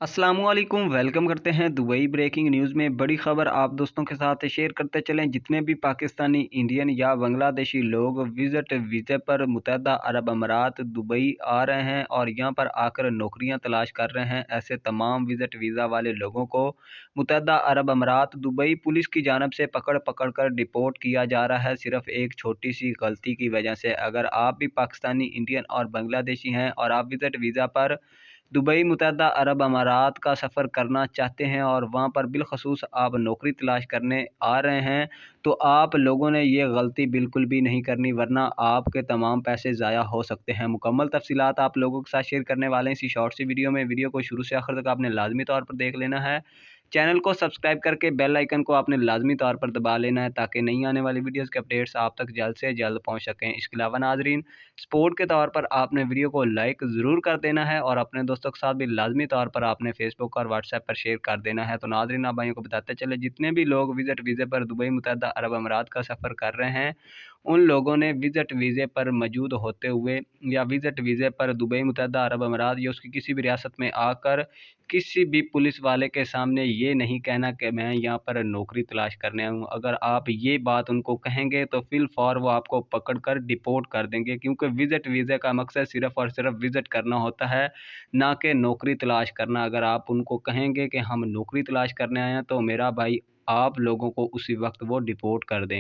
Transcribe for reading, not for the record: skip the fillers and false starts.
अस्सलामुअलैकुम वेलकम करते हैं दुबई ब्रेकिंग न्यूज़ में बड़ी खबर आप दोस्तों के साथ शेयर करते चलें। जितने भी पाकिस्तानी, इंडियन या बांग्लादेशी लोग विज़िट वीज़े पर मुत्तहदा अरब अमारात दुबई आ रहे हैं और यहां पर आकर नौकरियां तलाश कर रहे हैं, ऐसे तमाम विज़िट वीज़ा वाले लोगों को मुत्तहदा अरब अमारात दुबई पुलिस की जानब से पकड़ पकड़ कर डिपोर्ट किया जा रहा है, सिर्फ एक छोटी सी गलती की वजह से। अगर आप भी पाकिस्तानी, इंडियन और बांग्लादेशी हैं और आप विज़िट वीज़ा पर दुबई मुत्तहदा अरब अमारात का सफ़र करना चाहते हैं और वहाँ पर बिलखसूस आप नौकरी तलाश करने आ रहे हैं, तो आप लोगों ने ये गलती बिल्कुल भी नहीं करनी, वरना आपके तमाम पैसे ज़ाया हो सकते हैं। मुकम्मल तफसीलात आप लोगों के साथ शेयर करने वाले हैं इसी शॉर्ट सी वीडियो में। वीडियो को शुरू से आखिर तक आपने लाजमी तौर पर देख लेना है। चैनल को सब्सक्राइब करके बेल आइकन को आपने लाजमी तौर पर दबा लेना है, ताकि नई आने वाली वीडियोज़ के अपडेट्स आप तक जल्द से जल्द पहुँच सकें। इसके अलावा नाजरीन, सपोर्ट के तौर पर आपने वीडियो को लाइक ज़रूर कर देना है और अपने दोस्तों के साथ भी लाजमी तौर पर आपने फेसबुक और व्हाट्सएप पर शेयर कर देना है। तो नाजरीन, आप भाइयों को बताते चले, जितने भी लोग विज़िट वीज़े पर दुबई मुत्तहदा अरब अमारात का सफ़र कर रहे हैं, उन लोगों ने विज़िट वीज़े पर मौजूद होते हुए या विज़िट वीज़े पर दुबई मुत्तहदा अरब अमारात या उसकी किसी भी रियासत में आकर किसी भी पुलिस वाले के सामने ये नहीं कहना कि मैं यहाँ पर नौकरी तलाश करने आया हूँ। अगर आप ये बात उनको कहेंगे तो फिल फॉर वो आपको पकड़ कर डिपोर्ट कर देंगे, क्योंकि विज़िट वीज़े का मकसद सिर्फ़ और सिर्फ विज़िट करना होता है, ना कि नौकरी तलाश करना। अगर आप उनको कहेंगे कि हम नौकरी तलाश करने आए हैं, तो मेरा भाई आप लोगों को उसी वक्त वो डिपोर्ट कर दें।